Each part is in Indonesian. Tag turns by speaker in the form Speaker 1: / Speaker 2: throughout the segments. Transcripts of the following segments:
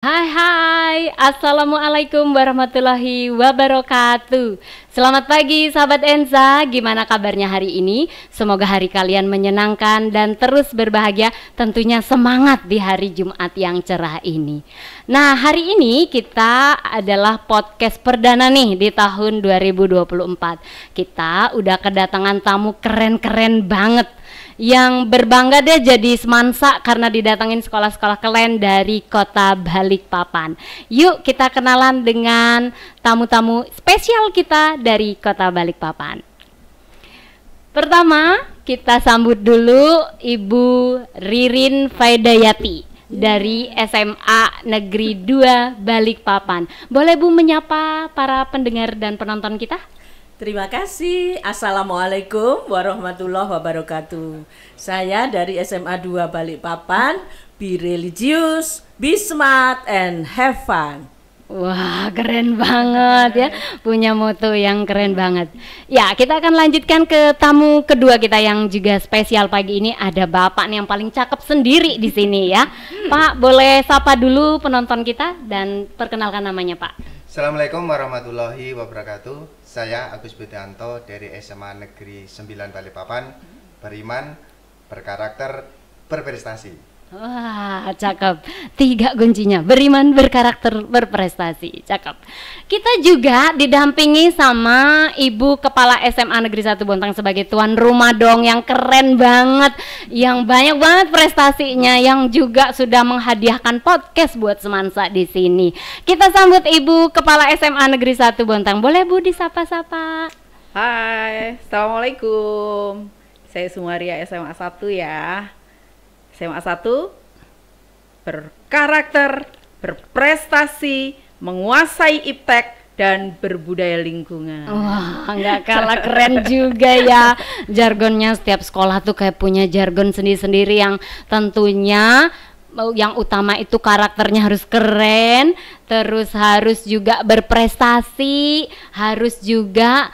Speaker 1: Hai, Assalamualaikum warahmatullahi wabarakatuh. Selamat pagi sahabat Enza, gimana kabarnya hari ini? Semoga hari kalian menyenangkan dan terus berbahagia, tentunya semangat di hari Jumat yang cerah ini. Nah, hari ini kita adalah podcast perdana nih di tahun 2024. Kita udah kedatangan tamu keren-keren banget, yang berbangga deh jadi semansa karena didatangin sekolah-sekolah keren dari kota Balikpapan. Yuk kita kenalan dengan tamu-tamu spesial kita dari kota Balikpapan. Pertama kita sambut dulu Ibu Ririn Faidayati dari SMA Negeri 2 Balikpapan. Boleh Bu menyapa para pendengar dan penonton kita?
Speaker 2: Terima kasih. Assalamualaikum warahmatullahi wabarakatuh. Saya dari SMA 2 Balikpapan. Be religious, be smart, and have fun.
Speaker 1: Wah, keren banget ya. Punya moto yang keren banget. Ya, kita akan lanjutkan ke tamu kedua kita yang juga spesial pagi ini. Ada Bapak nih yang paling cakep sendiri di sini ya. Pak, boleh sapa dulu penonton kita dan perkenalkan namanya, Pak.
Speaker 3: Assalamualaikum warahmatullahi wabarakatuh. Saya Agus Budianto dari SMA Negeri 9 Balikpapan. Beriman, berkarakter, berprestasi.
Speaker 1: Wah, cakep. 3 kuncinya, beriman, berkarakter, berprestasi. Cakep. Kita juga didampingi sama Ibu Kepala SMA Negeri 1 Bontang sebagai tuan rumah dong, yang keren banget, yang banyak banget prestasinya, yang juga sudah menghadiahkan podcast buat semansa di sini. Kita sambut Ibu Kepala SMA Negeri 1 Bontang. Boleh Bu disapa-sapa?
Speaker 4: Hai, Assalamualaikum. Saya Sumaria SMA 1 ya. SMA 1 berkarakter, berprestasi, menguasai iptek dan berbudaya lingkungan.
Speaker 1: Wah, nggak kalah keren juga ya. Jargonnya setiap sekolah tuh kayak punya jargon sendiri-sendiri yang tentunya yang utama itu karakternya harus keren, terus harus juga berprestasi, harus juga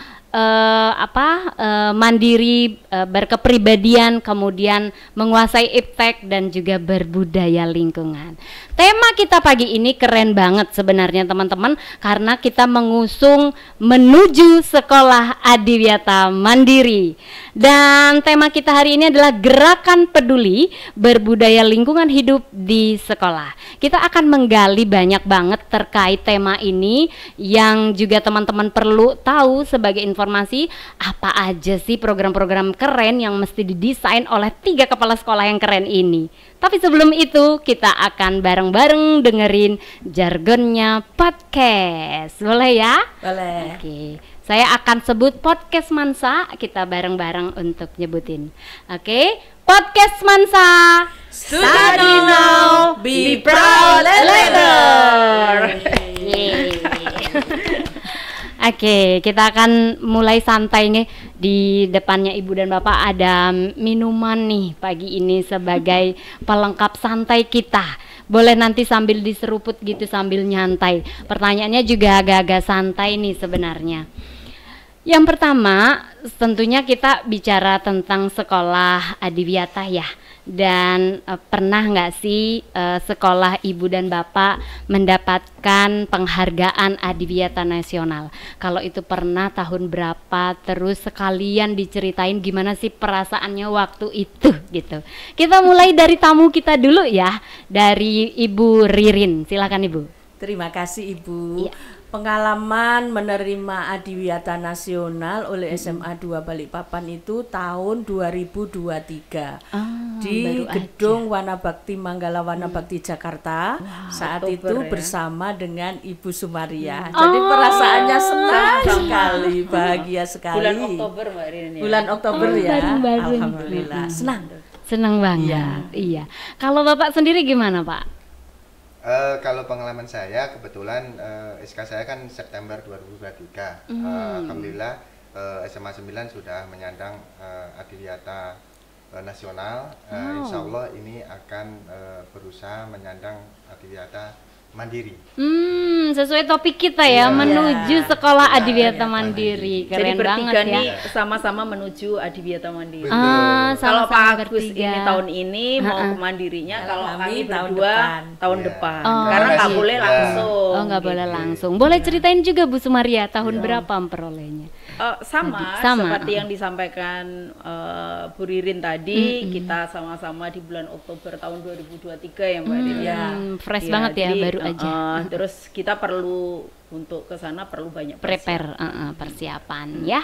Speaker 1: mandiri, berkepribadian, kemudian menguasai iptek dan juga berbudaya lingkungan. Tema kita pagi ini keren banget sebenarnya teman-teman, karena kita mengusung menuju sekolah adiwiyata mandiri. Dan tema kita hari ini adalah gerakan peduli berbudaya lingkungan hidup di sekolah. Kita akan menggali banyak banget terkait tema ini, yang juga teman-teman perlu tahu sebagai informasi apa aja sih program-program keren yang mesti didesain oleh 3 kepala sekolah yang keren ini. Tapi sebelum itu kita akan bareng-bareng dengerin jargonnya podcast. Boleh ya?
Speaker 2: Boleh.
Speaker 1: Oke. Saya akan sebut podcast Mansa, kita bareng-bareng untuk nyebutin. Oke, podcast Mansa.
Speaker 2: Study now, be proud and later.
Speaker 1: Oke, kita akan mulai santai nih. Di depannya Ibu dan Bapak ada minuman nih pagi ini sebagai pelengkap santai kita. Boleh nanti sambil diseruput gitu sambil nyantai. Pertanyaannya juga agak-agak santai nih sebenarnya. Yang pertama, tentunya kita bicara tentang sekolah adiwiyata ya. Dan pernah nggak sih sekolah Ibu dan Bapak mendapatkan penghargaan adiwiyata nasional? Kalau itu pernah, tahun berapa? Terus sekalian diceritain gimana sih perasaannya waktu itu gitu. Kita mulai dari tamu kita dulu ya, dari Ibu Ririn. Silakan Ibu.
Speaker 2: Terima kasih Ibu.
Speaker 1: Iya.
Speaker 2: Pengalaman menerima adiwiyata nasional oleh SMA 2 Balikpapan itu tahun 2023 di gedung Wana Bakti Manggala Wana Bakti Jakarta. Saat itu
Speaker 4: Oktober, ya?
Speaker 2: bersama dengan Ibu Sumaria. Jadi perasaannya senang sekali, bahagia sekali.
Speaker 4: Bulan Oktober Mbak Rin ya.
Speaker 2: Bulan Oktober ya.
Speaker 1: Baru-baru.
Speaker 2: Alhamdulillah. Senang.
Speaker 1: Senang banget. Iya. Kalau Bapak sendiri gimana Pak?
Speaker 3: Kalau pengalaman saya, kebetulan SK saya kan September 2023. Alhamdulillah SMA 9 sudah menyandang adiwiyata nasional. Insya Allah ini akan berusaha menyandang adiwiyata mandiri.
Speaker 1: Sesuai topik kita ya, menuju sekolah Adiwiyata Mandiri. Keren
Speaker 4: Jadi bertiga
Speaker 1: banget ya.
Speaker 4: nih sama-sama menuju Adiwiyata Mandiri.
Speaker 1: sama-sama
Speaker 4: Kalau Pak Agus
Speaker 1: bertiga.
Speaker 4: ini tahun ini mau ke Mandirinya, kalau kami
Speaker 2: tahun
Speaker 4: berdua
Speaker 2: depan.
Speaker 4: tahun
Speaker 3: Iya.
Speaker 4: depan.
Speaker 1: Oh,
Speaker 4: Karena nggak
Speaker 3: gitu.
Speaker 4: boleh langsung.
Speaker 1: Oh, nggak
Speaker 4: gitu.
Speaker 1: boleh langsung. Boleh ceritain juga Bu Sumaria tahun berapa memperolehnya?
Speaker 4: Sama seperti yang disampaikan Bu Ririn tadi, kita sama-sama di bulan Oktober tahun 2023 ya Mbak Ririn.
Speaker 1: Fresh banget ya, baru aja.
Speaker 4: Terus kita perlu untuk ke sana perlu banyak
Speaker 1: Prepare, persiapan ya.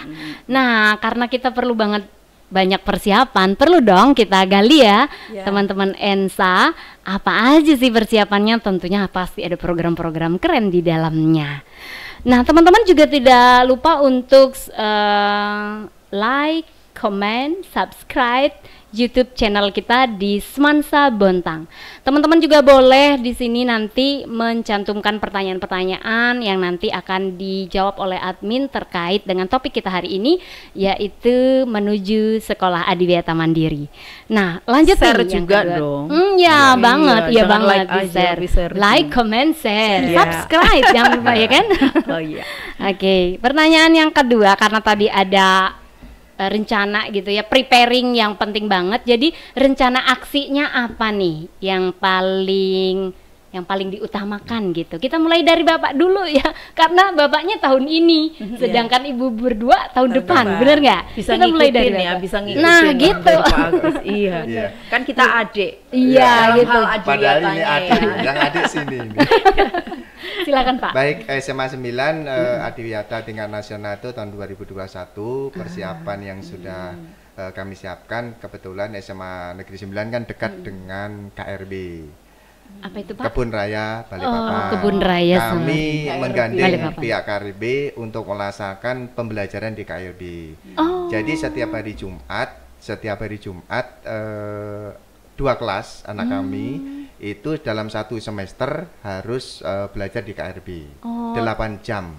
Speaker 1: Nah, karena kita perlu banget banyak persiapan, perlu dong kita gali ya, teman-teman ENSA, apa aja sih persiapannya? Tentunya pasti ada program-program keren di dalamnya. Nah, teman-teman juga tidak lupa untuk like, comment, subscribe YouTube channel kita di Semansa Bontang. Teman-teman juga boleh di sini nanti mencantumkan pertanyaan-pertanyaan yang nanti akan dijawab oleh admin terkait dengan topik kita hari ini, yaitu menuju sekolah Adiwiyata Mandiri. Nah, lanjut
Speaker 4: Share
Speaker 1: nih yang
Speaker 4: juga
Speaker 1: kedua.
Speaker 4: dong.
Speaker 1: Ya banget,
Speaker 4: Iya,
Speaker 1: ya
Speaker 4: jangan
Speaker 1: banget
Speaker 4: like aja,
Speaker 1: di-share.
Speaker 4: di-share
Speaker 1: Like,
Speaker 4: juga.
Speaker 1: comment, share,
Speaker 4: Iya.
Speaker 1: subscribe jangan lupa ya kan?
Speaker 4: Oh iya.
Speaker 1: Oke, pertanyaan yang kedua, karena tadi ada rencana gitu ya, preparing yang penting banget. Jadi rencana aksinya apa nih yang paling diutamakan gitu? Kita mulai dari Bapak dulu ya, karena Bapaknya tahun ini, sedangkan Ibu berdua tahun depan, bener nggak?
Speaker 4: Bisa
Speaker 1: Kita mulai dari
Speaker 4: ngikutin ya,
Speaker 1: Bapak.
Speaker 4: bisa ngikutin.
Speaker 1: Nah gitu.
Speaker 4: dari Pak Agus. Iya.
Speaker 3: Iya.
Speaker 4: Kan kita adik.
Speaker 1: Iya
Speaker 4: Dalam
Speaker 1: gitu.
Speaker 4: hal
Speaker 3: Padahal ini
Speaker 4: adiwiyatanya
Speaker 3: adik,
Speaker 4: ya.
Speaker 3: yang adik sini ini.
Speaker 1: Silakan Pak.
Speaker 3: Baik, SMA 9 Adiwiyata tingkat nasional itu tahun 2021 persiapan yang sudah kami siapkan. Kebetulan SMA Negeri 9 kan dekat dengan KRB.
Speaker 1: Apa itu Pak?
Speaker 3: Kebun Raya Balikpapan.
Speaker 1: Oh, Kebun Raya sama
Speaker 3: Kami menggandeng
Speaker 1: Balikpapan.
Speaker 3: pihak KRB untuk melaksanakan pembelajaran di KRB.
Speaker 1: Oh.
Speaker 3: Jadi setiap hari Jumat 2 kelas anak kami itu dalam 1 semester harus belajar di KRB 8 jam.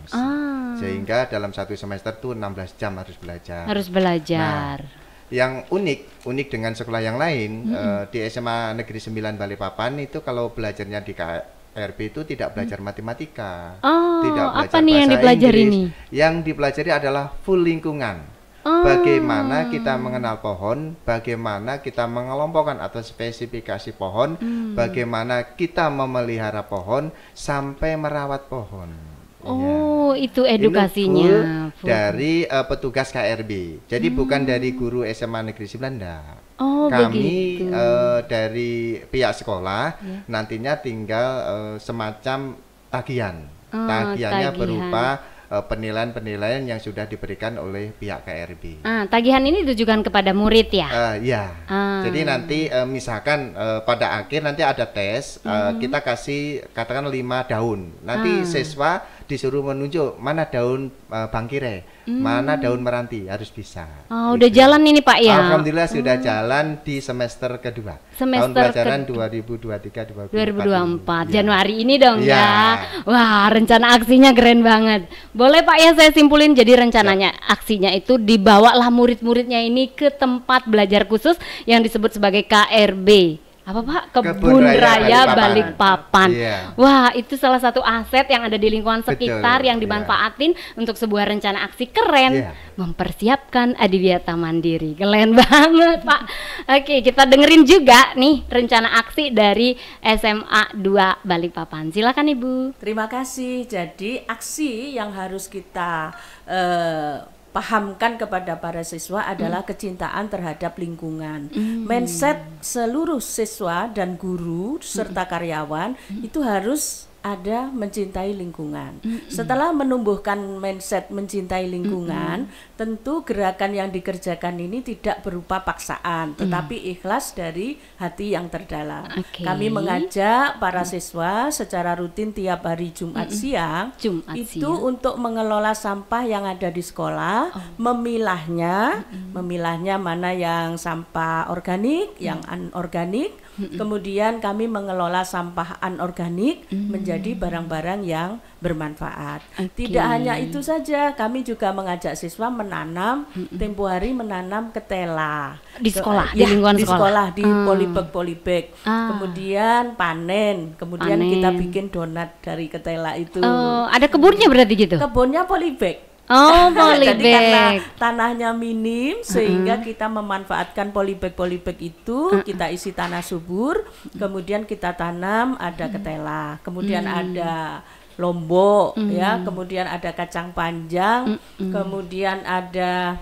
Speaker 3: Sehingga dalam 1 semester tuh 16 jam harus belajar.
Speaker 1: Harus belajar.
Speaker 3: Nah, yang unik dengan sekolah yang lain, di SMA Negeri 9 Balikpapan itu kalau belajarnya di KRB itu tidak belajar matematika, tidak belajar
Speaker 1: apa nih yang
Speaker 3: bahasa
Speaker 1: dipelajari
Speaker 3: Inggris.
Speaker 1: nih?
Speaker 3: Yang dipelajari adalah full lingkungan. Bagaimana kita mengenal pohon, bagaimana kita mengelompokkan atau spesifikasi pohon, bagaimana kita memelihara pohon sampai merawat pohon.
Speaker 1: Oh, itu
Speaker 3: Ini
Speaker 1: edukasinya.
Speaker 3: full dari petugas KRB. Jadi bukan dari guru SMA Negeri 9 enggak.
Speaker 1: Oh,
Speaker 3: Kami
Speaker 1: begitu.
Speaker 3: dari pihak sekolah nantinya tinggal semacam tagihan. Tagihannya
Speaker 1: tagihan.
Speaker 3: berupa penilaian-penilaian yang sudah diberikan oleh pihak KRB.
Speaker 1: Tagihan ini ditujukan kepada murid ya?
Speaker 3: Ya, jadi nanti misalkan pada akhir nanti ada tes, kita kasih katakan 5 daun. Nanti siswa disuruh menunjuk mana daun bangkire, mana daun meranti, harus bisa.
Speaker 1: Oh, udah jalan ini Pak ya?
Speaker 3: Alhamdulillah sudah jalan di semester kedua.
Speaker 1: Semester
Speaker 3: tahun pelajaran 2023-2024.
Speaker 1: 2024 Januari ini dong
Speaker 3: Ya.
Speaker 1: ya. Wah, rencana aksinya keren banget. Boleh Pak ya saya simpulin, jadi rencananya aksinya itu dibawalah murid-muridnya ini ke tempat belajar khusus yang disebut sebagai KRB. Apa Pak? Kebun Raya Balikpapan.
Speaker 3: Iya.
Speaker 1: Wah, itu salah satu aset yang ada di lingkungan sekitar
Speaker 3: Betul,
Speaker 1: yang
Speaker 3: iya.
Speaker 1: dimanfaatin untuk sebuah rencana aksi keren,
Speaker 3: Iya.
Speaker 1: mempersiapkan Adiwiyata Mandiri. Keren banget Pak. Oke, kita dengerin juga nih rencana aksi dari SMA 2 Balikpapan. Silakan Ibu.
Speaker 2: Terima kasih. Jadi aksi yang harus kita pahamkan kepada para siswa adalah kecintaan terhadap lingkungan. Mindset seluruh siswa dan guru serta karyawan itu harus ada mencintai lingkungan. Setelah menumbuhkan mindset mencintai lingkungan, tentu gerakan yang dikerjakan ini tidak berupa paksaan, tetapi ikhlas dari hati yang terdalam.
Speaker 1: Oke.
Speaker 2: Kami mengajak para siswa secara rutin tiap hari Jumat siang
Speaker 1: Jumat
Speaker 2: itu
Speaker 1: siang.
Speaker 2: untuk mengelola sampah yang ada di sekolah, memilahnya mana yang sampah organik, yang anorganik, Kemudian kami mengelola sampah anorganik menjadi barang-barang yang bermanfaat. Tidak hanya itu saja, kami juga mengajak siswa menanam, tempo hari menanam ketela
Speaker 1: Di sekolah, di
Speaker 2: ya,
Speaker 1: lingkungan
Speaker 2: di sekolah, di polybag.
Speaker 1: Ah.
Speaker 2: Kemudian panen, kemudian kita bikin donat dari ketela itu.
Speaker 1: Oh, ada kebunnya berarti gitu?
Speaker 2: Kebunnya polybag.
Speaker 1: Oh,
Speaker 2: Jadi karena
Speaker 1: polybag.
Speaker 2: tanahnya minim sehingga kita memanfaatkan polybag itu, kita isi tanah subur, kemudian kita tanam ada ketela, kemudian ada lombok ya, kemudian ada kacang panjang, kemudian ada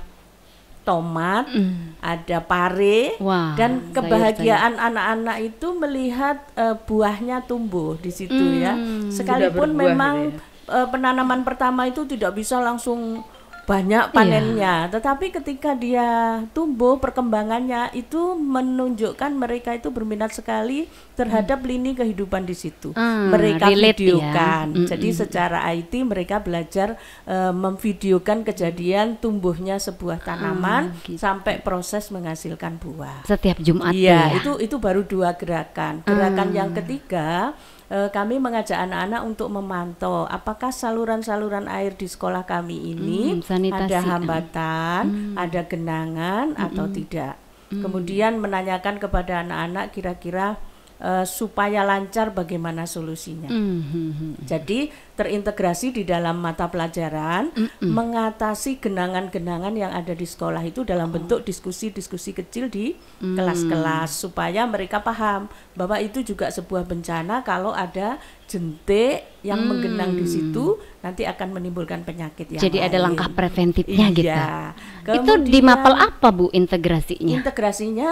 Speaker 2: tomat, ada pare.
Speaker 1: Wah,
Speaker 2: dan kebahagiaan anak-anak itu melihat buahnya tumbuh di situ ya. Sekalipun
Speaker 4: berbuah
Speaker 2: memang
Speaker 4: gitu ya.
Speaker 2: penanaman pertama itu tidak bisa langsung banyak panennya, tetapi ketika dia tumbuh perkembangannya itu menunjukkan mereka itu berminat sekali terhadap lini kehidupan di situ. Mereka
Speaker 1: relate
Speaker 2: videokan.
Speaker 1: ya.
Speaker 2: Jadi secara IT mereka belajar memvideokan kejadian tumbuhnya sebuah tanaman
Speaker 1: gitu.
Speaker 2: sampai proses menghasilkan buah.
Speaker 1: Setiap Jumat
Speaker 2: Iya,
Speaker 1: ya.
Speaker 2: itu baru 2 gerakan. Gerakan yang ketiga, kami mengajak anak-anak untuk memantau apakah saluran-saluran air di sekolah kami ini
Speaker 1: sanitasi.
Speaker 2: ada hambatan, ada genangan atau tidak. Kemudian menanyakan kepada anak-anak kira-kira supaya lancar bagaimana solusinya. Jadi terintegrasi di dalam mata pelajaran, mengatasi genangan-genangan yang ada di sekolah itu dalam bentuk diskusi-diskusi kecil di kelas-kelas supaya mereka paham bahwa itu juga sebuah bencana kalau ada jentik yang menggenang di situ nanti akan menimbulkan penyakit yang
Speaker 1: Jadi ada
Speaker 2: lain.
Speaker 1: langkah preventifnya gitu.
Speaker 2: Iya.
Speaker 1: Itu di
Speaker 2: Kemudian
Speaker 1: mapel apa Bu integrasinya?
Speaker 2: integrasinya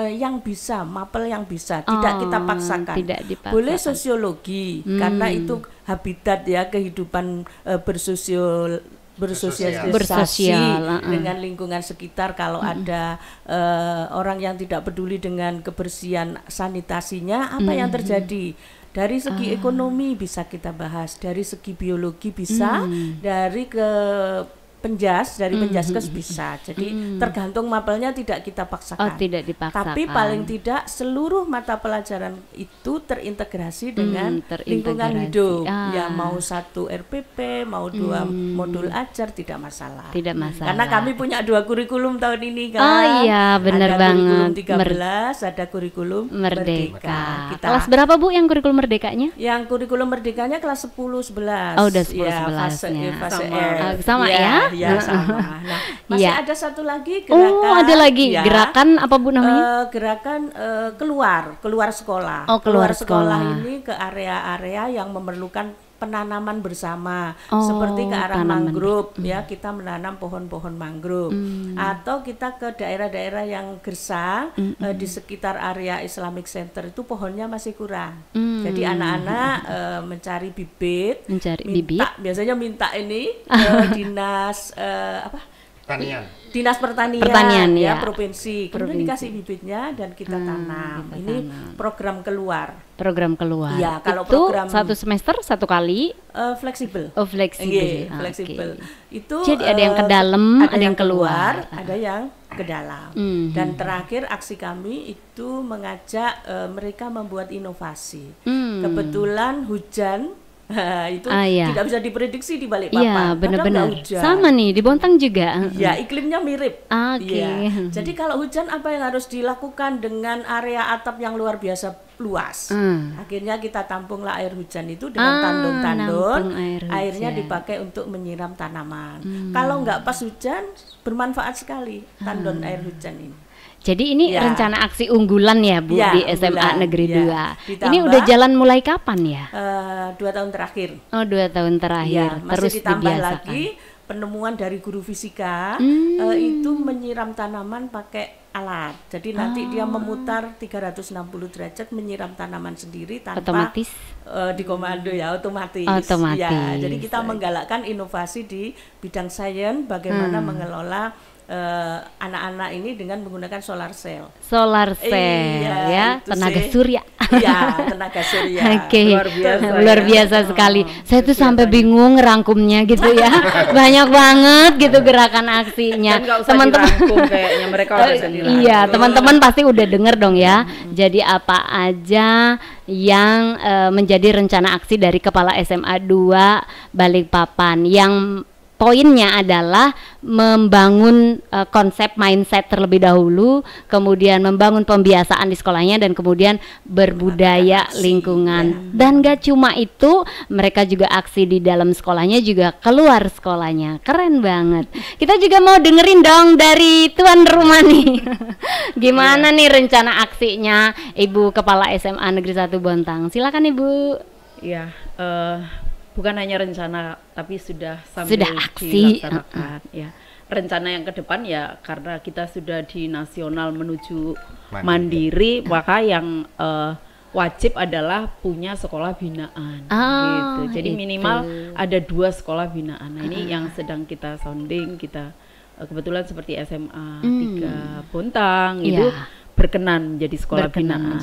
Speaker 2: yang bisa, mapel yang bisa, tidak kita paksakan.
Speaker 1: Tidak dipaksakan.
Speaker 2: Boleh sosiologi karena itu habitat ya kehidupan bersosialisasi
Speaker 1: Bersosial,
Speaker 2: dengan lingkungan sekitar. Kalau ada orang yang tidak peduli dengan kebersihan sanitasinya, apa yang terjadi? Dari segi ekonomi bisa kita bahas, dari segi biologi bisa, dari dari penjaskes bisa. Jadi tergantung mapelnya tidak kita paksakan.
Speaker 1: Oh, tidak dipaksakan.
Speaker 2: Tapi paling tidak seluruh mata pelajaran itu terintegrasi dengan lingkungan hidup. Ya mau 1 RPP, mau 2 modul ajar tidak masalah.
Speaker 1: Tidak masalah.
Speaker 2: Karena kami punya 2 kurikulum tahun ini kan.
Speaker 1: Oh iya, benar
Speaker 2: ada kurikulum
Speaker 1: banget.
Speaker 2: 13, ada kurikulum
Speaker 1: Merdeka.
Speaker 2: Kita
Speaker 1: Kelas berapa Bu yang kurikulum merdekanya?
Speaker 2: yang kurikulum merdekanya kelas 10 11.
Speaker 1: Oh, udah 10
Speaker 2: ya, fase
Speaker 1: 11-nya.
Speaker 2: fase
Speaker 4: Sama.
Speaker 2: R.
Speaker 1: Sama ya?
Speaker 2: Ya, sama. Nah, masih
Speaker 1: Iya.
Speaker 2: ada satu lagi gerakan.
Speaker 1: Oh, ada lagi
Speaker 2: ya,
Speaker 1: gerakan apa Bu namanya?
Speaker 2: gerakan keluar sekolah.
Speaker 1: Oh, keluar sekolah.
Speaker 2: Ini ke area-area yang memerlukan penanaman bersama,
Speaker 1: Oh,
Speaker 2: seperti ke arah
Speaker 1: tanaman
Speaker 2: mangrove ya, kita menanam pohon-pohon mangrove, atau kita ke daerah-daerah yang gersang di sekitar area Islamic Center itu pohonnya masih kurang. Jadi anak-anak mencari bibit, biasanya minta ini ke dinas Dinas Pertanian
Speaker 1: ya.
Speaker 2: provinsi. Kemudian dikasih bibitnya dan kita tanam. Ini program keluar. Ya, kalau
Speaker 1: itu
Speaker 2: program
Speaker 1: 1 semester 1 kali.
Speaker 2: Fleksibel.
Speaker 1: Oh, fleksibel.
Speaker 2: Fleksibel.
Speaker 1: Okay.
Speaker 2: Itu
Speaker 1: jadi ada yang ke dalam, ada yang keluar,
Speaker 2: ada yang ke dalam. Dan terakhir aksi kami itu mengajak mereka membuat inovasi. Kebetulan hujan itu tidak bisa diprediksi di Balikpapan.
Speaker 1: Iya, benar-benar. Sama nih di Bontang juga.
Speaker 2: Ya, iklimnya mirip.
Speaker 1: Oke.
Speaker 2: Ya. Jadi kalau hujan apa yang harus dilakukan dengan area atap yang luar biasa luas? Akhirnya kita tampunglah air hujan itu dengan tandon-tandon. Airnya dipakai untuk menyiram tanaman. Kalau nggak pas hujan, bermanfaat sekali tandon air hujan ini.
Speaker 1: Jadi ini rencana aksi unggulan ya Bu di SMA Negeri 2.
Speaker 2: Ditambah,
Speaker 1: ini udah jalan mulai kapan ya?
Speaker 2: 2 tahun terakhir.
Speaker 1: Oh, 2 tahun terakhir.
Speaker 2: Masih
Speaker 1: terus
Speaker 2: ditambah
Speaker 1: dibiasakan
Speaker 2: lagi penemuan dari guru fisika itu menyiram tanaman pakai alat. Jadi nanti dia memutar 360 derajat menyiram tanaman sendiri tanpa
Speaker 1: otomatis
Speaker 2: dikomando ya, otomatis. Ya, jadi kita menggalakkan inovasi di bidang sains bagaimana mengelola anak-anak ini dengan menggunakan solar cell.
Speaker 1: ya, tenaga surya.
Speaker 2: Ya, tenaga surya.
Speaker 1: Oke, luar biasa
Speaker 4: ya.
Speaker 1: sekali. Saya tuh sampai bingung ngerangkumnya gitu ya. Banyak banget gitu gerakan aksinya.
Speaker 4: Teman-teman kayaknya mereka udah dirangkum.
Speaker 1: Iya, teman-teman pasti udah denger dong ya. Jadi apa aja yang menjadi rencana aksi dari Kepala SMA 2 Balikpapan yang poinnya adalah membangun konsep mindset terlebih dahulu, kemudian membangun pembiasaan di sekolahnya, dan kemudian berbudaya lingkungan. Dan gak cuma itu, mereka juga aksi di dalam sekolahnya juga keluar sekolahnya. Keren banget. Kita juga mau dengerin dong dari tuan rumah nih. Gimana nih rencana aksinya Ibu Kepala SMA Negeri 1 Bontang? Silakan Ibu.
Speaker 4: Ya, bukan hanya rencana tapi sudah sambil
Speaker 1: aksi
Speaker 4: dilaksanakan. Ya, rencana yang ke depan ya karena kita sudah di nasional menuju mandiri, maka yang wajib adalah punya sekolah binaan gitu. Jadi minimal ada 2 sekolah binaan. Nah, ini yang sedang kita sounding, kita kebetulan seperti SMA 3 Bontang itu berkenan menjadi sekolah binaan.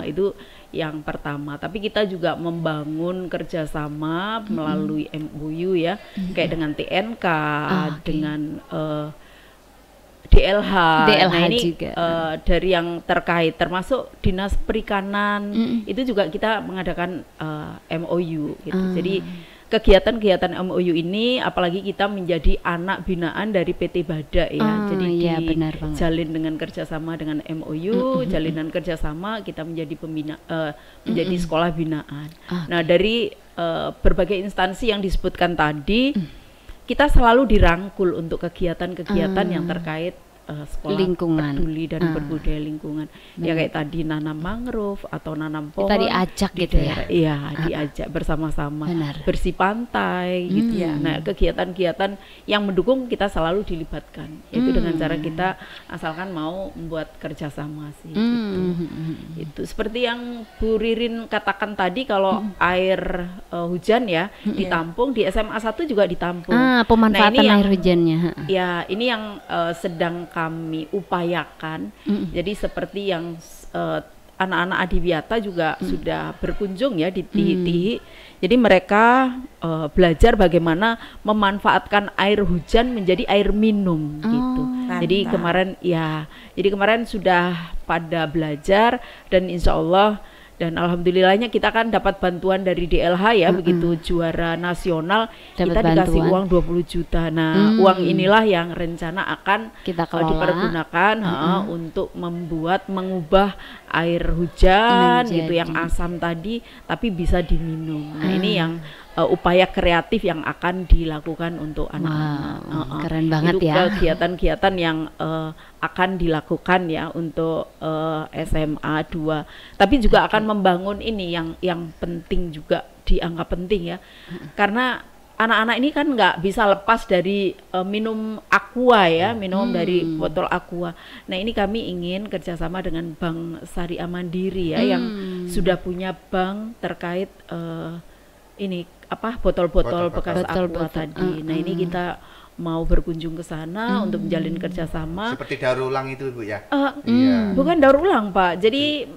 Speaker 4: Itu yang pertama. Tapi kita juga membangun kerjasama melalui MOU ya, kayak dengan TNK, dengan DLH. Nah ini juga. Dari yang terkait, termasuk Dinas Perikanan, itu juga kita mengadakan MOU gitu. Jadi kegiatan-kegiatan MOU ini, apalagi kita menjadi anak binaan dari PT Badak ya, jadi dijalin dengan kerjasama dengan MOU, jalinan kerjasama kita menjadi pembina, menjadi sekolah binaan. Nah dari berbagai instansi yang disebutkan tadi, kita selalu dirangkul untuk kegiatan-kegiatan yang terkait sekolah lingkungan, peduli dan berbudaya lingkungan. Ya kayak tadi nanam mangrove atau nanam pohon.
Speaker 1: Kita diajak gitu ya.
Speaker 4: Iya, diajak bersama-sama. Bersih pantai gitu ya. Nah, kegiatan-kegiatan yang mendukung kita selalu dilibatkan. Yaitu dengan cara kita asalkan mau membuat kerjasama sih gitu. Itu seperti yang Bu Ririn katakan tadi, kalau air hujan ya ditampung, di SMA 1 juga ditampung.
Speaker 1: Pemanfaatan air hujannya.
Speaker 4: Ya, ini yang sedang kami upayakan. Jadi seperti yang anak-anak Adiwiyata juga sudah berkunjung ya di Tihi. Jadi mereka belajar bagaimana memanfaatkan air hujan menjadi air minum gitu. Jadi kemarin sudah pada belajar, dan insya Allah dan alhamdulillahnya kita kan dapat bantuan dari DLH ya, begitu juara nasional kita dikasih uang 20 juta. Nah, uang inilah yang rencana akan kita dipergunakan untuk mengubah air hujan gitu yang asam tadi tapi bisa diminum. Nah, ini yang upaya kreatif yang akan dilakukan untuk anak-anak.
Speaker 1: Keren banget
Speaker 4: itu
Speaker 1: ya.
Speaker 4: Kegiatan-kegiatan yang akan dilakukan ya untuk SMA 2. Tapi juga akan membangun ini yang penting juga, dianggap penting ya. Karena anak-anak ini kan nggak bisa lepas dari minum aqua ya, minum dari botol aqua. Nah ini kami ingin kerjasama dengan Bank Syariah Mandiri ya, yang sudah punya bank terkait ini botol-botol bekas aqua tadi. Nah ini kita mau berkunjung ke sana untuk menjalin kerjasama.
Speaker 3: Seperti daur ulang itu Bu ya?
Speaker 4: Bukan daur ulang Pak, jadi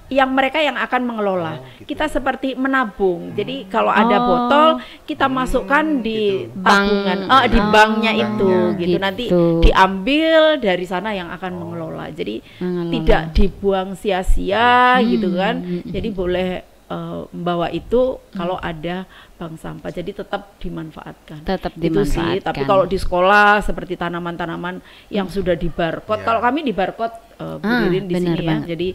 Speaker 4: yang mereka yang akan mengelola. Gitu. Kita seperti menabung. Jadi kalau ada botol kita masukkan di tabungan, di banknya itu gitu. Nanti diambil dari sana yang akan mengelola. Jadi tidak dibuang sia-sia gitu kan. Jadi boleh membawa itu kalau ada bank sampah, jadi tetap dimanfaatkan. Itu sih. Tapi kalau di sekolah seperti tanaman-tanaman yang sudah di barcode, kalau kami di barcode berdiri di sini ya. Jadi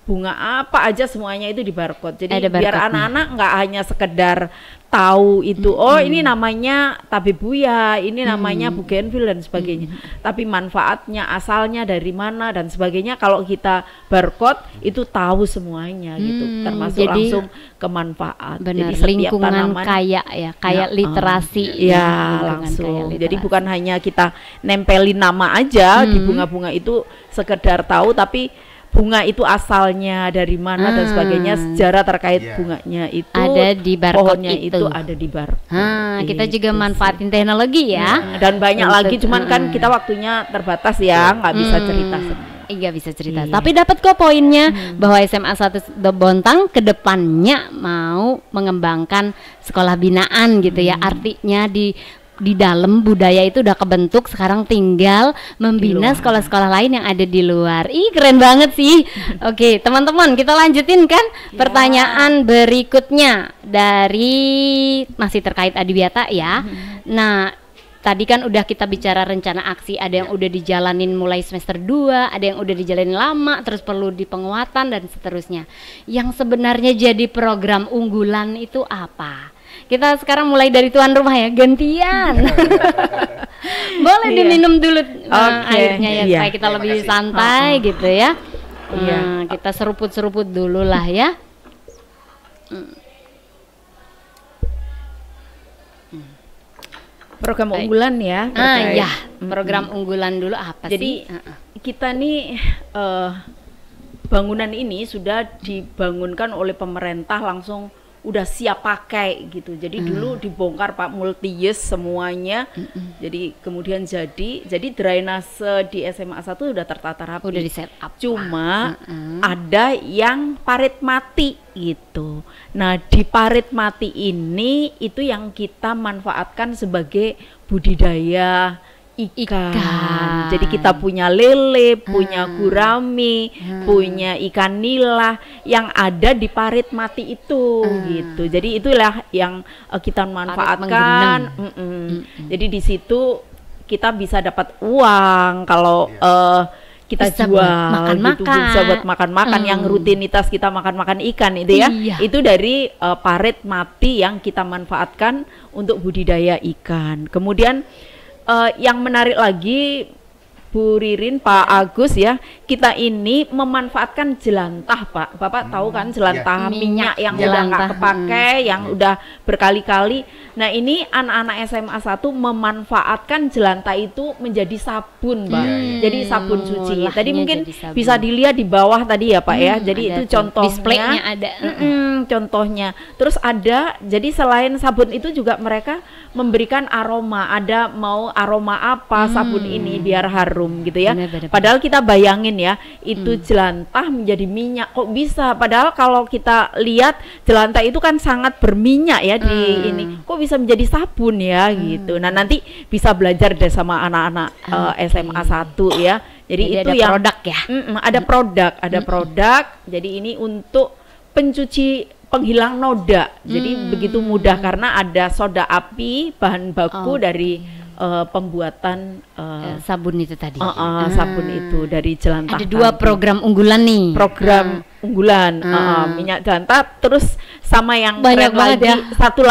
Speaker 4: bunga apa aja semuanya itu di barcode. Jadi biar anak-anak nggak hanya sekedar tahu itu, ini namanya tabebuya, ini namanya bougainville dan sebagainya. Tapi manfaatnya, asalnya dari mana dan sebagainya, kalau kita barcode itu tahu semuanya gitu, termasuk jadi, langsung ke manfaat.
Speaker 1: Benar, jadi lingkungan tanaman, kaya ya, kayak literasi
Speaker 4: ya langsung. Jadi bukan hanya kita nempelin nama aja di bunga-bunga itu sekedar tahu, tapi bunga itu asalnya dari mana dan sebagainya, sejarah terkait bunganya itu
Speaker 1: ada di barcode
Speaker 4: itu ada di barcode.
Speaker 1: Kita juga manfaatin teknologi ya.
Speaker 4: Dan banyak lagi, cuman kan kita waktunya terbatas ya, nggak bisa cerita semua.
Speaker 1: Nggak bisa cerita. Tapi dapat kok poinnya bahwa SMA 1 Bontang kedepannya mau mengembangkan sekolah binaan gitu ya. Artinya di dalam budaya itu udah kebentuk, sekarang tinggal membina sekolah-sekolah lain yang ada di luar. Ih, keren banget sih. Oke, teman-teman, kita lanjutin kan pertanyaan berikutnya dari masih terkait Adiwiyata ya. Nah, tadi kan udah kita bicara rencana aksi, ada yang udah dijalanin mulai semester 2, ada yang udah dijalanin lama, terus perlu di penguatan dan seterusnya. Yang sebenarnya jadi program unggulan itu apa? Kita sekarang mulai dari tuan rumah ya, gantian. Boleh diminum dulu airnya ya, supaya kita lebih santai gitu ya. Kita seruput-seruput dulu lah ya.
Speaker 4: Program unggulan ya.
Speaker 1: Program unggulan dulu apa
Speaker 4: sih? Jadi kita nih bangunan ini sudah dibangunkan oleh pemerintah langsung udah siap pakai gitu. Jadi dulu dibongkar Pak, multi-use semuanya. Jadi kemudian jadi drainase di SMA 1 udah tertata rapi.
Speaker 1: Udah di set up.
Speaker 4: Cuma ada yang parit mati gitu. Nah, di parit mati ini itu yang kita manfaatkan sebagai budidaya ikan. Jadi kita punya lele, punya gurami, punya ikan nila yang ada di parit mati itu gitu. Jadi itulah yang kita manfaatkan. Jadi di situ kita bisa dapat uang kalau kita bisa jual gitu, bisa buat makan-makan yang rutinitas kita makan-makan ikan itu ya. Itu dari parit mati yang kita manfaatkan untuk budidaya ikan. Kemudian yang menarik lagi Bu Ririn, Pak Agus ya, kita ini memanfaatkan jelantah Pak. Bapak tahu kan jelantah minyak yang udah nggak kepake, yang udah berkali-kali. Nah ini anak-anak SMA 1 memanfaatkan jelantah itu menjadi sabun Pak. Jadi sabun suci. Tadi mungkin bisa dilihat di bawah tadi ya Pak ya. Jadi itu contohnya.
Speaker 1: Displaynya ada.
Speaker 4: Contohnya. Terus ada, jadi selain sabun itu juga mereka memberikan aroma. Ada mau aroma apa sabun ini biar harum gitu ya. Padahal kita bayangin ya, itu jelantah menjadi minyak, kok bisa? Padahal kalau kita lihat jelantah itu kan sangat berminyak ya di ini, kok bisa menjadi sabun ya gitu. Nah nanti bisa belajar deh sama anak-anak SMA 1 ya. Jadi itu
Speaker 1: ada
Speaker 4: yang
Speaker 1: produk ya.
Speaker 4: Ada produk. Jadi ini untuk pencuci penghilang noda. Jadi begitu mudah karena ada soda api, bahan baku dari pembuatan
Speaker 1: sabun itu tadi.
Speaker 4: Sabun itu dari jelantah.
Speaker 1: Ada 2 program unggulan nih.
Speaker 4: Program unggulan minyak jelantah, terus sama yang
Speaker 1: banyak
Speaker 4: keren lagi
Speaker 1: ya.
Speaker 4: satu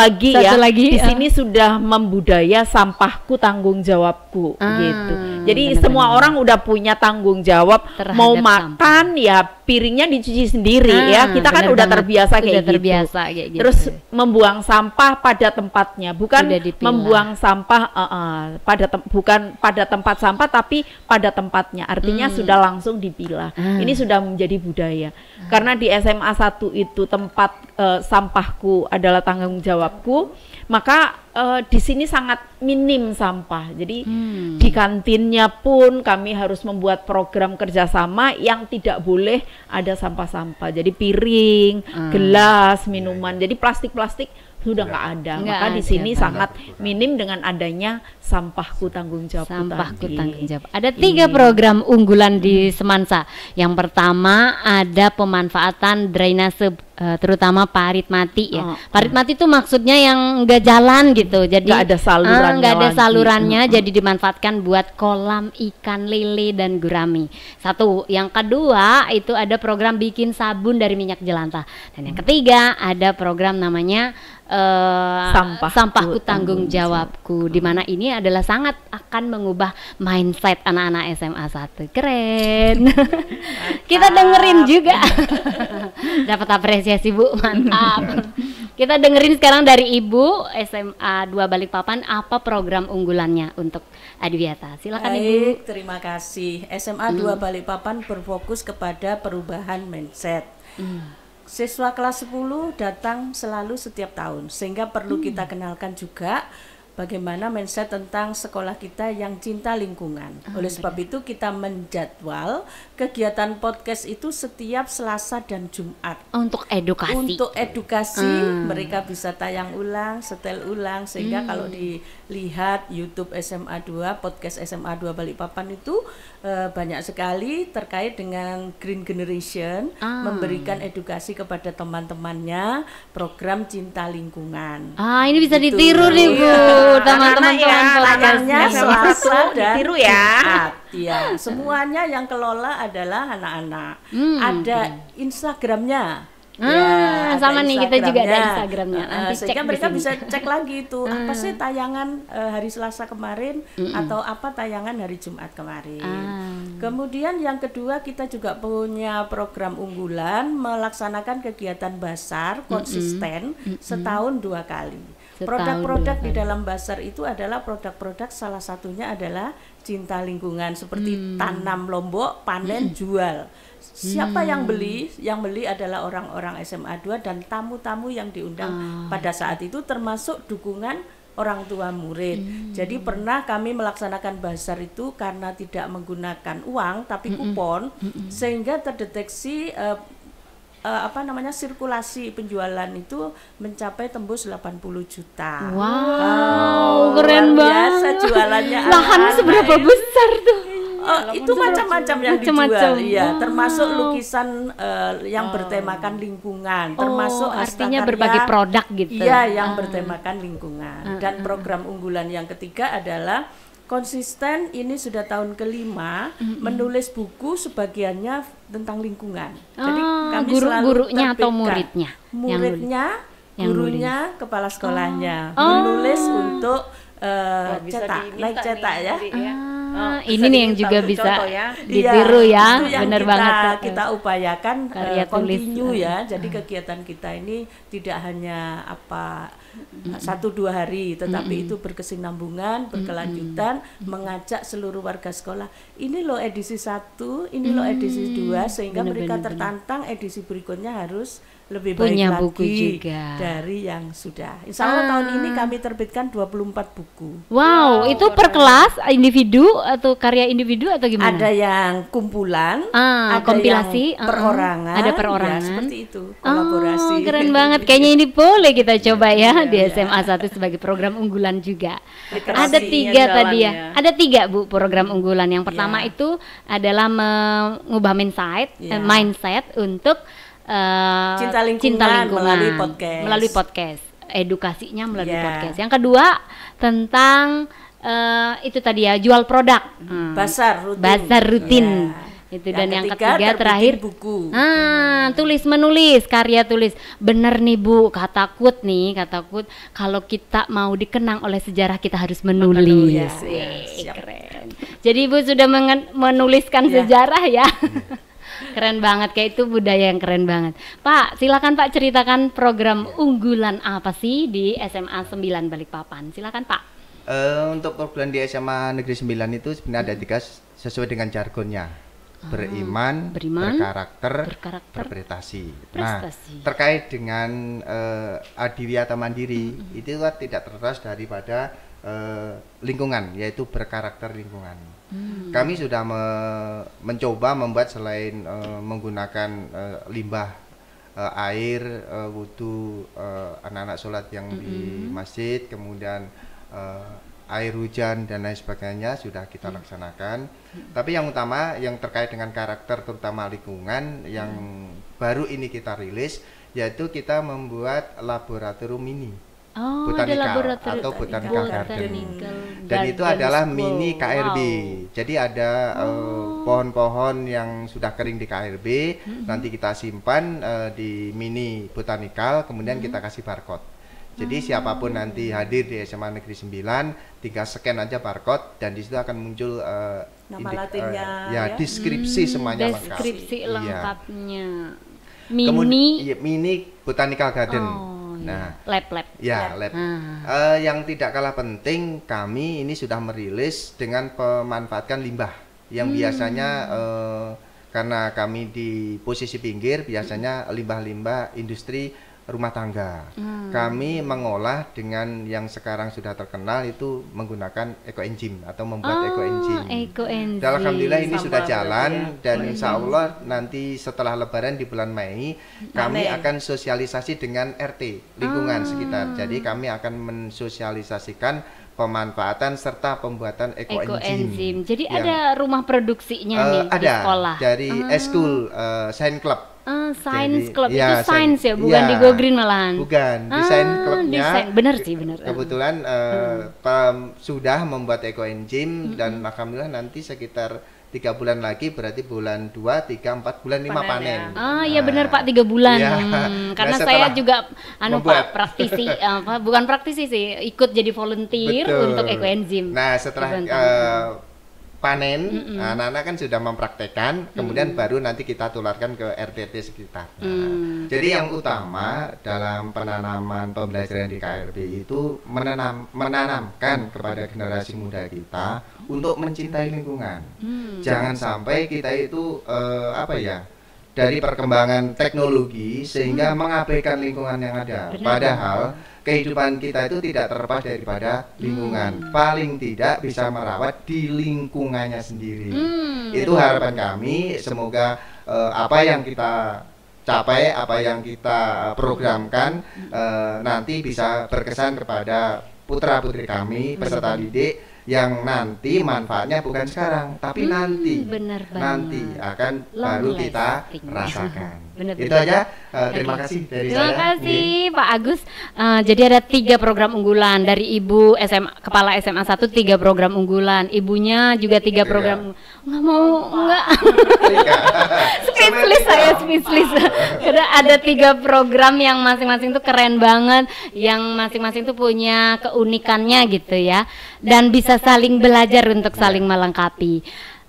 Speaker 4: lagi di sini sudah membudaya sampahku tanggung jawabku gitu. Jadi semua orang udah punya tanggung jawab terhadap mau makan ya piringnya dicuci sendiri ya. Kita kan udah terbiasa kayak gitu. Terus membuang sampah pada tempatnya, bukan membuang sampah bukan pada tempat sampah tapi pada tempatnya. Artinya sudah langsung dipilah. Ini sudah menjadi budaya. Karena di SMA 1 itu tempat sampahku adalah tanggung jawabku, maka di sini sangat minim sampah. Jadi di kantinnya pun kami harus membuat program kerjasama yang tidak boleh ada sampah-sampah. Jadi piring, gelas, minuman. Jadi plastik-plastik sudah nggak ada. Maka di sini sangat minim dengan adanya sampahku tanggung jawab.
Speaker 1: Tanggung jawab. Ada 3 program unggulan di Semansa. Yang pertama ada pemanfaatan drainase terutama parit mati ya. Parit mati itu maksudnya yang nggak jalan gitu. Jadi
Speaker 4: nggak ada salurannya.
Speaker 1: Jadi dimanfaatkan buat kolam ikan lele dan gurami. 1. Yang kedua itu ada program bikin sabun dari minyak jelantah. Dan yang ketiga ada program namanya sampahku tanggung jawabku, di mana ini adalah sangat akan mengubah mindset anak-anak SMA 1. Keren. Kita dengerin juga. Dapat apresiasi Bu, mantap. Kita dengerin sekarang dari Ibu SMA 2 Balikpapan, apa program unggulannya untuk Adiwiyata. Silakan Ibu.
Speaker 2: Terima kasih. SMA 2 Balikpapan berfokus kepada perubahan mindset. Siswa kelas 10 datang selalu setiap tahun, sehingga perlu kita kenalkan juga bagaimana mindset tentang sekolah kita yang cinta lingkungan. Oleh sebab itu kita menjadwal kegiatan podcast itu setiap Selasa dan Jumat.
Speaker 1: Untuk edukasi.
Speaker 2: Untuk edukasi, mereka bisa tayang ulang, setel ulang, sehingga kalau dilihat YouTube SMA 2, podcast SMA 2 Balikpapan itu banyak sekali terkait dengan Green Generation, memberikan edukasi kepada teman-temannya program cinta lingkungan.
Speaker 1: Ini bisa ditiru nih Bu, teman-teman
Speaker 2: tayangnya Selasa dan
Speaker 4: ditiru ya.
Speaker 2: Jumat. Ya, semuanya yang kelola adalah anak-anak. Ada Instagramnya.
Speaker 1: Sama nih kita juga ada Instagramnya. Nanti
Speaker 2: sehingga
Speaker 1: cek
Speaker 2: mereka
Speaker 1: di sini.
Speaker 2: bisa cek lagi itu apa sih tayangan hari Selasa kemarin atau apa tayangan hari Jumat kemarin. Kemudian yang kedua kita juga punya program unggulan melaksanakan kegiatan basar konsisten setahun 2 kali. Produk-produk di dalam basar itu adalah produk-produk salah satunya adalah cinta lingkungan seperti tanam lombok, panen, jual. Siapa yang beli? Yang beli adalah orang-orang SMA 2 dan tamu-tamu yang diundang pada saat itu termasuk dukungan orang tua murid. Jadi pernah kami melaksanakan basar itu karena tidak menggunakan uang tapi kupon sehingga terdeteksi sirkulasi penjualan itu mencapai tembus 80 juta.
Speaker 1: Wow, keren banget.
Speaker 2: Jualannya
Speaker 1: lahan seberapa besar tuh?
Speaker 2: Itu macam-macam yang dijual, iya, termasuk lukisan yang bertemakan lingkungan, termasuk
Speaker 1: artinya berbagai produk gitu.
Speaker 2: Iya, yang bertemakan lingkungan. Dan program unggulan yang ketiga adalah konsisten, ini sudah tahun kelima menulis buku sebagiannya tentang lingkungan. Jadi kami
Speaker 1: gurunya
Speaker 2: selalu
Speaker 1: atau muridnya?
Speaker 2: Gurunya, kepala sekolahnya menulis untuk naik cetak ya.
Speaker 1: Ini nih yang juga bisa ditiru ya, benar banget.
Speaker 2: Kita upayakan continue ya. Jadi
Speaker 1: Hmm.
Speaker 2: kegiatan kita ini tidak hanya 1-2 hari, tetapi itu berkesinambungan, berkelanjutan, mengajak seluruh warga sekolah. Ini loh edisi 1, ini loh edisi 2, sehingga mereka tertantang edisi berikutnya harus lebih baik
Speaker 1: punya
Speaker 2: lagi
Speaker 1: buku juga
Speaker 2: dari yang sudah. Insya Allah tahun ini kami terbitkan 24 buku.
Speaker 1: Wow, itu per kelas, individu atau karya individu atau gimana?
Speaker 2: Ada yang kumpulan, ada
Speaker 1: kompilasi,
Speaker 2: yang perorangan,
Speaker 1: ada perorangan.
Speaker 2: ya, seperti itu, kolaborasi.
Speaker 1: Keren banget, kayaknya ini boleh kita coba ya di SMA 1 sebagai program unggulan juga. Ada 3 tadi ya, ada 3 Bu program unggulan. Yang pertama itu adalah mengubah mindset untuk
Speaker 2: cinta lingkungan
Speaker 1: melalui podcast, edukasinya melalui podcast. Yang kedua tentang itu tadi ya, jual produk,
Speaker 2: basar rutin.
Speaker 1: Itu. Dan yang ketiga terakhir
Speaker 2: buku.
Speaker 1: Menulis karya tulis. Bener nih Bu, kata Kut kalau kita mau dikenang oleh sejarah kita harus menulis. Keren. Jadi Ibu sudah menuliskan sejarah ya. Keren banget, kayak itu budaya yang keren banget. Pak, silakan Pak ceritakan program unggulan apa sih di SMA 9 Balikpapan. Silakan Pak.
Speaker 3: Untuk program di SMA Negeri 9 itu sebenarnya ada 3 sesuai dengan jargonnya. Beriman, berkarakter, berprestasi. Nah, terkait dengan adiwiyata mandiri itu tidak terlepas daripada lingkungan, yaitu berkarakter lingkungan. Kami sudah mencoba membuat selain menggunakan limbah air wudhu anak-anak sholat yang di masjid, kemudian air hujan dan lain sebagainya sudah kita laksanakan. Tapi yang utama yang terkait dengan karakter terutama lingkungan yang baru ini kita rilis, yaitu kita membuat laboratorium mini. Botanikal atau Botanical Garden. Dan itu adalah mini KRB. Jadi ada pohon-pohon yang sudah kering di KRB, nanti kita simpan di mini Botanical, kemudian kita kasih barcode. Jadi siapapun nanti hadir di SMA Negeri 9, tinggal scan aja barcode dan di situ akan muncul
Speaker 2: nama latinnya,
Speaker 3: deskripsi semuanya lengkap.
Speaker 1: Deskripsi lengkapnya.
Speaker 3: Mini Botanical Garden.
Speaker 1: Lab.
Speaker 3: Ya, lab. Yang tidak kalah penting, kami ini sudah merilis dengan pemanfaatkan limbah yang biasanya karena kami di posisi pinggir, biasanya limbah-limbah industri rumah tangga. Kami mengolah dengan yang sekarang sudah terkenal itu menggunakan ekoenzim atau membuat ekoenzim.
Speaker 1: Ekoenzim.
Speaker 3: Alhamdulillah ini sudah
Speaker 4: Sama
Speaker 3: jalan
Speaker 4: berarti
Speaker 3: dan insya Allah nanti setelah Lebaran di bulan Mei kami akan sosialisasi dengan RT lingkungan sekitar. Jadi kami akan mensosialisasikan pemanfaatan serta pembuatan ekoenzim.
Speaker 1: Jadi ada rumah produksinya nih di
Speaker 3: ada
Speaker 1: sekolah.
Speaker 3: dari Eskul Science Club.
Speaker 1: Science
Speaker 3: Jadi,
Speaker 1: Club
Speaker 3: ya,
Speaker 1: itu sains ya, bukan
Speaker 3: ya,
Speaker 1: di Go Green malahan.
Speaker 3: Bukan, desain klubnya.
Speaker 1: Desain. Bener sih, bener.
Speaker 3: Kebetulan sudah membuat ekoenzim dan alhamdulillah nanti sekitar 3 bulan lagi berarti bulan 2, 3, 4 bulan 5 panen.
Speaker 1: Iya benar Pak, 3 bulan.
Speaker 3: Ya.
Speaker 1: Karena
Speaker 3: Nah,
Speaker 1: saya juga
Speaker 3: membuat.
Speaker 1: Pak praktisi bukan praktisi sih, ikut jadi volunteer
Speaker 3: Betul.
Speaker 1: untuk ekoenzim.
Speaker 3: Nah, setelah panen, anak-anak kan sudah mempraktekkan, kemudian baru nanti kita tularkan ke RT sekitar. Nah, jadi yang utama dalam penanaman pembelajaran di KRB itu menanamkan kepada generasi muda kita untuk mencintai lingkungan. Jangan sampai kita itu dari perkembangan teknologi sehingga mengabaikan lingkungan yang ada. Padahal kehidupan kita itu tidak terlepas daripada lingkungan. Paling tidak bisa merawat di lingkungannya sendiri. Itu harapan kami. Semoga apa yang kita capai, apa yang kita programkan nanti bisa berkesan kepada putra-putri kami, peserta didik yang nanti manfaatnya bukan sekarang, tapi nanti akan baru kita rasakan. Itu aja. Terima kasih dari saya.
Speaker 1: Terima kasih Pak Agus. Jadi ada 3 program unggulan dari Ibu Kepala SMA 1, 3 program unggulan. Ibunya juga 3 program. Enggak. Speechless. Karena ada 3 program yang masing-masing tuh keren banget, yang masing-masing tuh punya keunikannya gitu ya. Dan bisa saling belajar untuk saling melengkapi.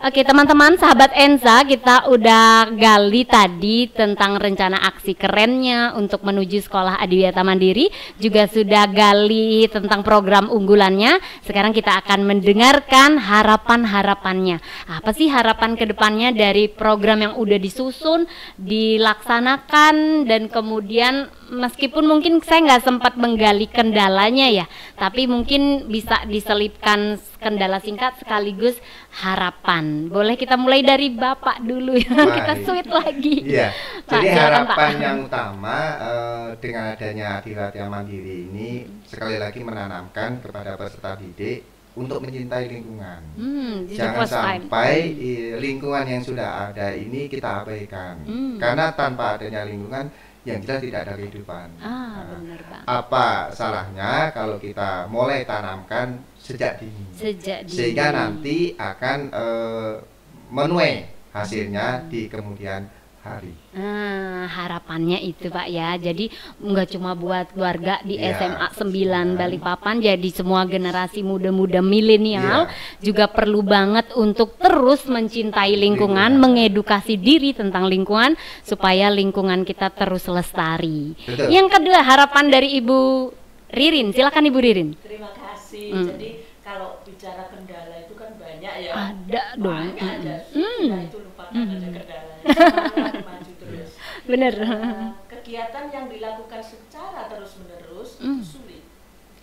Speaker 1: Oke teman-teman, sahabat Ensa, kita udah gali tadi tentang rencana aksi kerennya untuk menuju sekolah Adiwiyata Mandiri, juga sudah gali tentang program unggulannya. Sekarang kita akan mendengarkan harapan-harapannya. Apa sih harapan kedepannya dari program yang udah disusun, dilaksanakan, dan kemudian meskipun mungkin saya nggak sempat menggali kendalanya ya, tapi mungkin bisa diselipkan kendala singkat sekaligus harapan. Boleh kita mulai dari Bapak dulu ya. Kita sweet lagi.
Speaker 3: Iya.
Speaker 1: Pak,
Speaker 3: Jadi
Speaker 1: silakan,
Speaker 3: harapan
Speaker 1: Pak.
Speaker 3: yang utama dengan adanya Adiwiyata Mandiri ini sekali lagi menanamkan kepada peserta didik untuk mencintai lingkungan. Jangan sampai lingkungan yang sudah ada ini kita abaikan. Karena tanpa adanya lingkungan yang jelas tidak ada kehidupan.
Speaker 1: Benar Pak.
Speaker 3: Apa salahnya kalau kita mulai tanamkan sejak dini, sehingga nanti akan menuai hasilnya di kemudian hari.
Speaker 1: Harapannya itu Pak ya. Jadi nggak cuma buat keluarga di SMA 9 Balikpapan, jadi semua generasi muda-muda milenial juga perlu banget untuk terus mencintai lingkungan, mengedukasi diri tentang lingkungan supaya lingkungan kita terus lestari.
Speaker 3: Betul.
Speaker 1: Yang kedua, harapan dari Ibu Ririn. Silakan Ibu Ririn.
Speaker 2: Terima kasih. Jadi kalau bicara kendala itu kan banyak ya.
Speaker 1: Ada dong.
Speaker 2: Ada. Nah, itu lupakan ada kendala. Semangat maju terus.
Speaker 1: Bener.
Speaker 2: Kegiatan yang dilakukan secara terus-menerus itu sulit.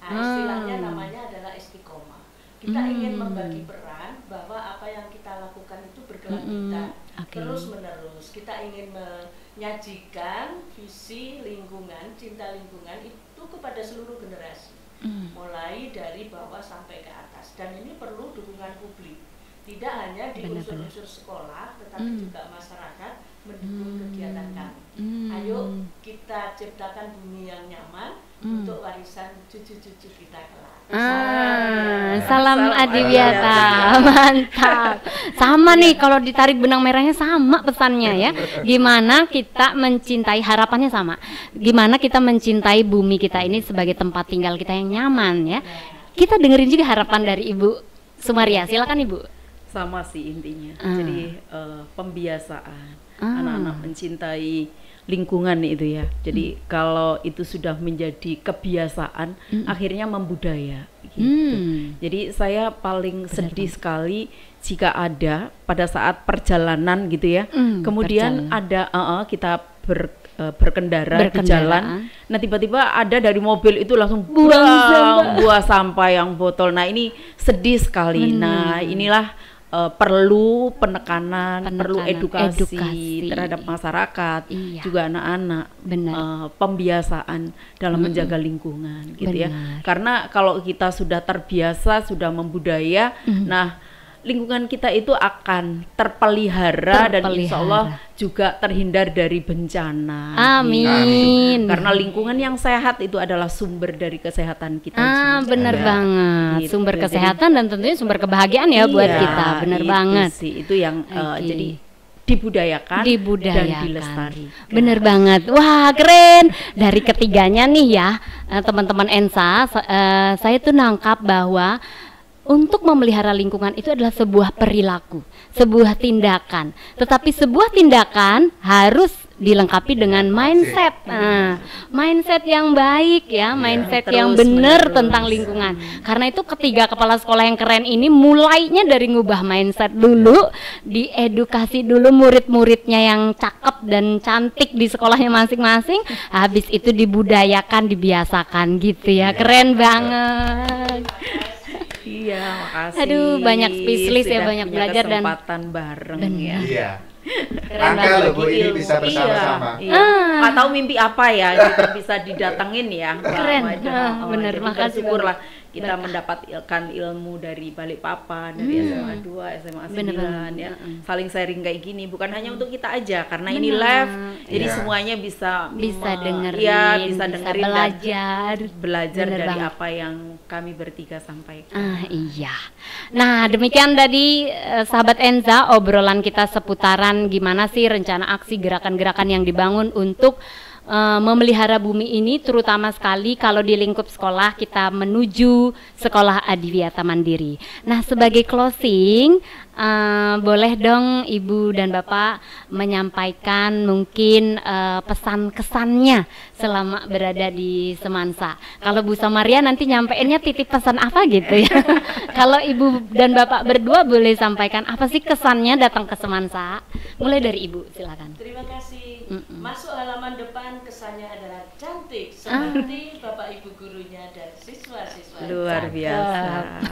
Speaker 2: Istilahnya namanya adalah istiqomah. Kita ingin membagi peran bahwa apa yang kita lakukan itu berkelanjutan terus-menerus. Kita ingin menyajikan visi lingkungan, cinta lingkungan itu kepada seluruh generasi. Mulai dari bawah sampai ke atas, dan ini perlu dukungan publik, tidak hanya di unsur-unsur sekolah tetapi juga masyarakat mendukung kegiatan kami. Ayo kita ciptakan bumi yang nyaman untuk warisan cucu-cucu kita kelak.
Speaker 1: Salam Adiwiyata. Mantap. Sama nih, kalau ditarik benang merahnya sama pesannya ya. Gimana kita mencintai, harapannya sama. Gimana kita mencintai bumi kita ini sebagai tempat tinggal kita yang nyaman ya. Kita dengerin juga harapan dari Ibu Sumaria. Silakan Ibu.
Speaker 4: Sama sih intinya. Jadi pembiasaan anak-anak mencintai lingkungan itu ya. Jadi kalau itu sudah menjadi kebiasaan, akhirnya membudaya gitu. Jadi saya paling sedih sekali jika ada pada saat perjalanan gitu ya. Kemudian ada kita berkendara di jalan. Nah tiba-tiba ada dari mobil itu langsung buah sampah yang botol. Nah ini sedih sekali. Nah inilah perlu penekanan, perlu edukasi terhadap masyarakat, juga anak-anak, pembiasaan dalam menjaga lingkungan, gitu ya. Karena kalau kita sudah terbiasa, sudah membudaya, nah lingkungan kita itu akan terpelihara dan insya Allah juga terhindar dari bencana.
Speaker 1: Amin.
Speaker 4: Gitu. Karena lingkungan yang sehat itu adalah sumber dari kesehatan kita.
Speaker 1: Benar banget. Gitu. Sumber kesehatan dan tentunya sumber kebahagiaan ya buat kita. Benar banget.
Speaker 4: Itu yang jadi dibudayakan dan dilestarikan.
Speaker 1: Bener banget. Wah keren. Dari ketiganya nih ya teman-teman ENSA, saya tuh nangkap bahwa untuk memelihara lingkungan itu adalah sebuah perilaku, sebuah tindakan. Tetapi sebuah tindakan harus dilengkapi dengan mindset. Nah, mindset yang baik ya, mindset yang benar tentang lingkungan. Karena itu ketiga kepala sekolah yang keren ini mulainya dari ngubah mindset dulu, diedukasi dulu murid-muridnya yang cakep dan cantik di sekolahnya masing-masing. Habis itu dibudayakan, dibiasakan gitu ya. Keren banget.
Speaker 4: Iya, makasih.
Speaker 1: Aduh, banyak spesialis ya, banyak belajar dan
Speaker 4: kesempatan bareng ya.
Speaker 3: Iya. Angka loh Bu, ini bisa bersama-sama.
Speaker 4: Nggak tahu mimpi apa ya, gitu, bisa didatengin ya.
Speaker 1: Keren, bener, makasih
Speaker 4: syukurlah kita mendapatkan ilmu dari Balikpapan, dari SMA 2, SMA 9 ya. Saling sharing kayak gini, bukan hanya untuk kita aja, karena ini live, jadi semuanya bisa
Speaker 1: dengerin,
Speaker 4: ya, bisa dengerin
Speaker 1: belajar
Speaker 4: dari apa yang kami bertiga sampaikan.
Speaker 1: Iya. Nah, demikian tadi sahabat ENSA obrolan kita seputaran gimana sih rencana aksi gerakan-gerakan yang dibangun untuk memelihara bumi ini, terutama sekali kalau di lingkup sekolah kita menuju sekolah adiwiyata mandiri. Nah, sebagai closing, boleh dong Ibu dan Bapak menyampaikan mungkin pesan-kesannya selama berada di Semansa. Kalau Bu Samaria nanti nyampeinnya titip pesan apa gitu ya. Kalau Ibu dan Bapak berdua boleh sampaikan apa sih kesannya datang ke Semansa? Mulai dari Ibu, silakan.
Speaker 2: Terima kasih. Masuk halaman depan kesannya adalah cantik seperti Bapak Ibu gurunya dan siswa-siswa.
Speaker 4: Luar biasa.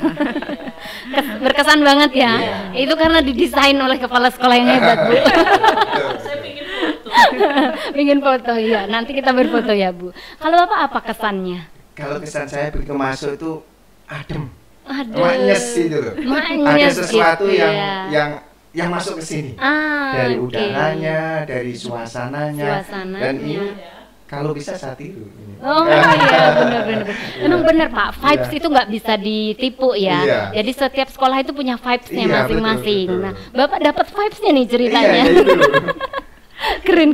Speaker 1: Berkesan banget ya. Itu karena didesain oleh kepala sekolah yang hebat, Bu.
Speaker 2: Saya ingin foto.
Speaker 1: Ingin foto ya. Nanti kita berfoto ya, Bu. Kalau Bapak apa kesannya?
Speaker 3: Kalau kesan saya begitu masuk itu adem.
Speaker 1: Maknyes
Speaker 3: itu loh. Ada sesuatu gitu, yang masuk ke sini. Dari udaranya, dari suasananya. Dan ini kalau bisa saya tiru.
Speaker 1: Oh iya, benar-benar. Emang benar Pak, vibes itu nggak bisa ditipu ya. Jadi setiap sekolah itu punya vibes-nya masing-masing. Betul. Nah, Bapak dapat vibes-nya nih ceritanya. Keren.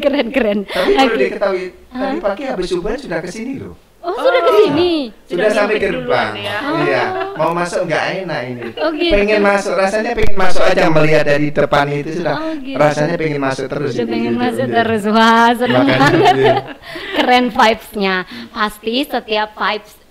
Speaker 3: Tapi perlu diketahui, tadi pagi habis subuh sudah ke sini loh.
Speaker 1: Oh, sudah ke sini.
Speaker 3: Sudah sampai gerbang. Iya, mau masuk nggak enak ini.
Speaker 1: Gitu.
Speaker 3: Pengen masuk, rasanya pengen masuk aja melihat dari depan itu sudah. Gitu. Rasanya pengen masuk terus.
Speaker 1: Sudah pengen masuk terus. Wah, senang banget. Keren vibes-nya. Pasti setiap vibes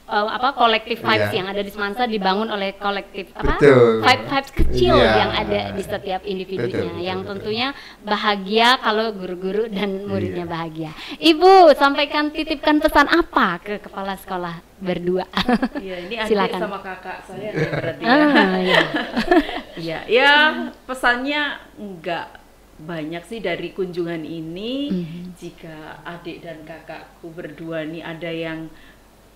Speaker 1: kolektif vibes yang ada di Semansa dibangun oleh kolektif vibes kecil yang ada di setiap individunya yang tentunya bahagia kalau guru-guru dan muridnya bahagia. Ibu sampaikan titipkan pesan apa ke kepala sekolah berdua?
Speaker 4: Iya, ini
Speaker 1: silakan.
Speaker 4: Adik sama kakak saya berarti ya pesannya enggak banyak sih dari kunjungan ini. Jika adik dan kakakku berdua nih ada yang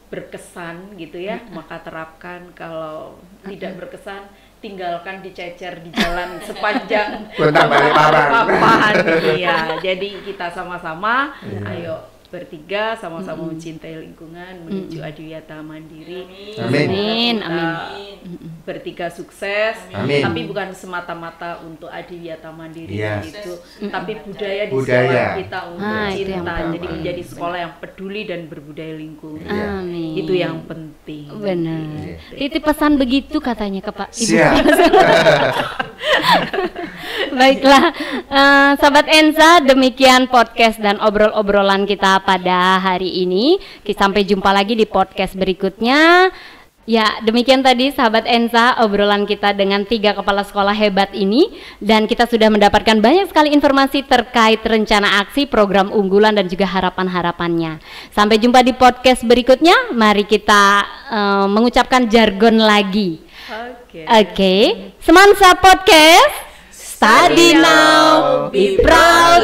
Speaker 4: berkesan gitu ya, maka terapkan. Kalau tidak berkesan, tinggalkan dicecer di jalan sepanjang Balikpapan. Iya, jadi kita sama-sama ayo bertiga sama-sama mencintai lingkungan menuju adiwiyata mandiri.
Speaker 1: Amin.
Speaker 4: Bertiga sukses.
Speaker 3: Amin.
Speaker 4: Tapi bukan semata-mata untuk adiwiyata mandiri gitu, tapi budaya di sekolah kita untuk cinta. Jadi menjadi sekolah yang peduli dan berbudaya lingkungan.
Speaker 1: Amin.
Speaker 4: Itu yang penting.
Speaker 1: Benar. Titip pesan begitu katanya ke Pak Ibu. Baiklah, sahabat ENSA, demikian podcast dan obrol-obrolan kita pada hari ini. Sampai jumpa lagi di podcast berikutnya. Ya, demikian tadi sahabat Ensa obrolan kita dengan 3 kepala sekolah hebat ini, dan kita sudah mendapatkan banyak sekali informasi terkait rencana aksi, program unggulan dan juga harapan-harapannya. Sampai jumpa di podcast berikutnya. Mari kita mengucapkan jargon lagi. Oke. Semansa Podcast. Study now, be proud.